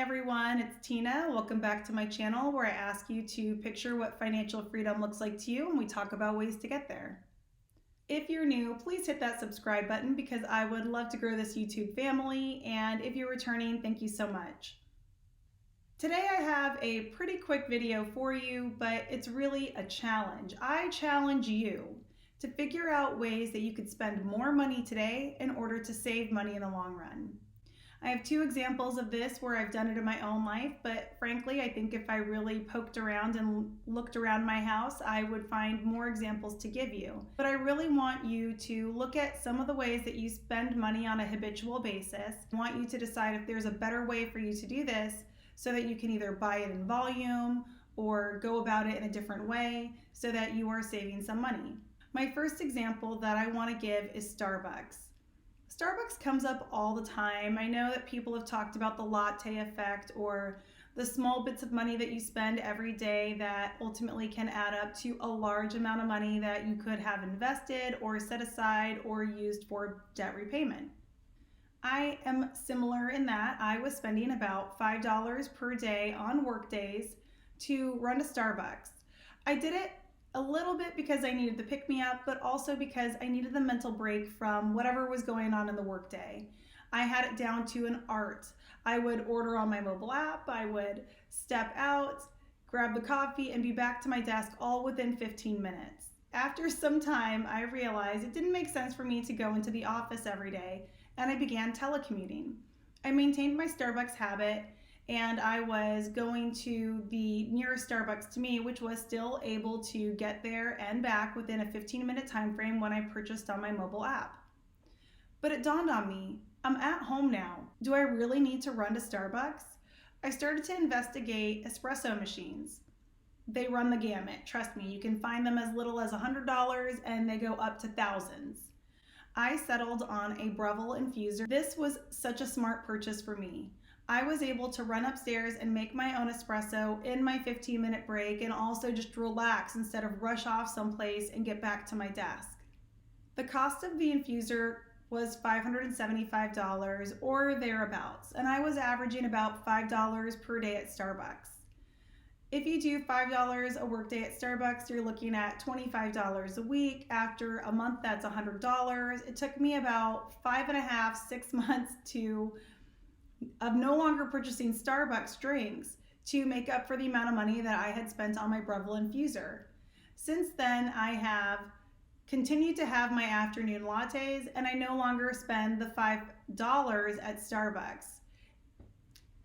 everyone, it's Tina. Welcome back to my channel where I ask you to picture what financial freedom looks like to you and we talk about ways to get there. If you're new, please hit that subscribe button because I would love to grow this YouTube family, and if you're returning, thank you so much. Today I have a pretty quick video for you, but it's really a challenge. I challenge you to figure out ways that you could spend more money today in order to save money in the long run. I have two examples of this where I've done it in my own life, but frankly, I think if I really poked around and looked around my house, I would find more examples to give you. But I really want you to look at some of the ways that you spend money on a habitual basis. I want you to decide if there's a better way for you to do this so that you can either buy it in volume or go about it in a different way so that you are saving some money. My first example that I want to give is Starbucks. Starbucks comes up all the time. I know that people have talked about the latte effect or the small bits of money that you spend every day that ultimately can add up to a large amount of money that you could have invested or set aside or used for debt repayment. I am similar in that I was spending about $5 per day on work days to run to Starbucks. I did it a little bit because I needed the pick-me-up, but also because I needed the mental break from whatever was going on in the workday. I had it down to an art. I would order on my mobile app, I would step out, grab the coffee, and be back to my desk all within 15 minutes. After some time, I realized it didn't make sense for me to go into the office every day, and I began telecommuting. I maintained my Starbucks habit, and I was going to the nearest Starbucks to me, which was still able to get there and back within a 15-minute time frame when I purchased on my mobile app. But it dawned on me, I'm at home now. Do I really need to run to Starbucks? I started to investigate espresso machines. They run the gamut, trust me. You can find them as little as $100 and they go up to thousands. I settled on a Breville infuser. This was such a smart purchase for me. I was able to run upstairs and make my own espresso in my 15-minute break and also just relax instead of rush off someplace and get back to my desk. The cost of the infuser was $575 or thereabouts, and I was averaging about $5 per day at Starbucks. If you do $5 a workday at Starbucks, you're looking at $25 a week. After a month, that's $100. It took me about 5.5–6 months of no longer purchasing Starbucks drinks to make up for the amount of money that I had spent on my Breville infuser. Since then, I have continued to have my afternoon lattes, and I no longer spend the $5 at Starbucks.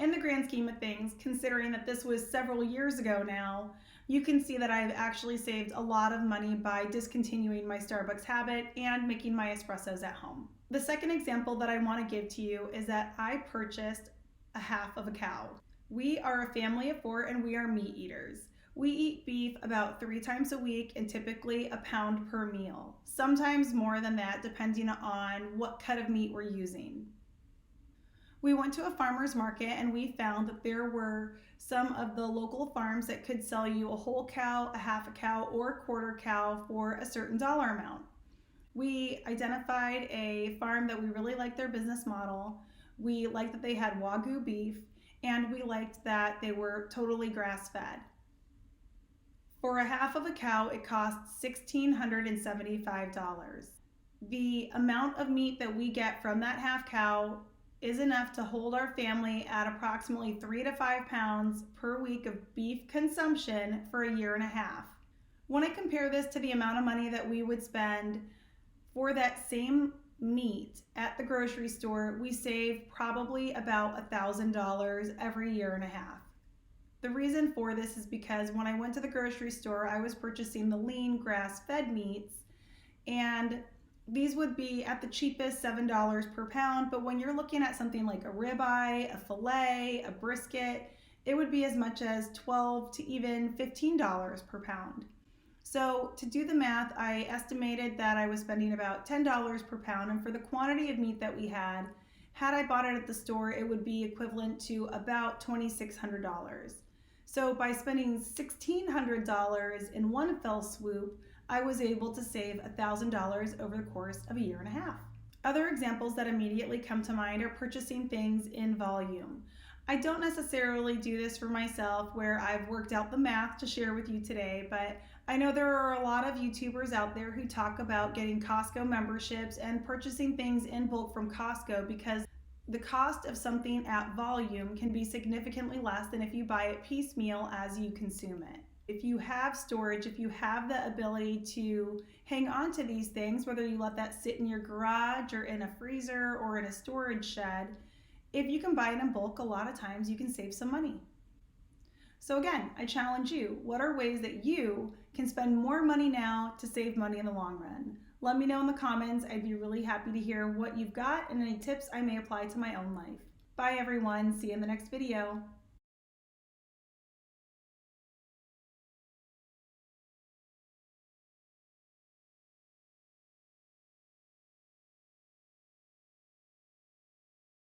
In the grand scheme of things, considering that this was several years ago now, you can see that I've actually saved a lot of money by discontinuing my Starbucks habit and making my espressos at home. The second example that I want to give to you is that I purchased a half of a cow. We are a family of 4 and we are meat eaters. We eat beef about 3 times a week and typically a pound per meal. Sometimes more than that depending on what cut of meat we're using. We went to a farmer's market and we found that there were some of the local farms that could sell you a whole cow, a half a cow, or a quarter cow for a certain dollar amount. We identified a farm that we really liked their business model. We liked that they had Wagyu beef, and we liked that they were totally grass-fed. For a half of a cow, it cost $1,675. The amount of meat that we get from that half cow is enough to hold our family at approximately 3 to 5 pounds per week of beef consumption for a year and a half. When I compare this to the amount of money that we would spend for that same meat at the grocery store, we save probably about $1,000 every year and a half. The reason for this is because when I went to the grocery store, I was purchasing the lean grass-fed meats, and these would be at the cheapest $7 per pound, but when you're looking at something like a ribeye, a filet, a brisket, it would be as much as $12 to even $15 per pound. So to do the math, I estimated that I was spending about $10 per pound, and for the quantity of meat that we had I bought it at the store, it would be equivalent to about $2,600. So by spending $1,600 in one fell swoop, I was able to save $1,000 over the course of a year and a half. Other examples that immediately come to mind are purchasing things in volume. I don't necessarily do this for myself where I've worked out the math to share with you today, but I know there are a lot of YouTubers out there who talk about getting Costco memberships and purchasing things in bulk from Costco because the cost of something at volume can be significantly less than if you buy it piecemeal as you consume it. If you have storage, if you have the ability to hang on to these things, whether you let that sit in your garage or in a freezer or in a storage shed, if you can buy it in bulk, a lot of times you can save some money. So again, I challenge you, what are ways that you can spend more money now to save money in the long run? Let me know in the comments. I'd be really happy to hear what you've got and any tips I may apply to my own life. Bye everyone, see you in the next video.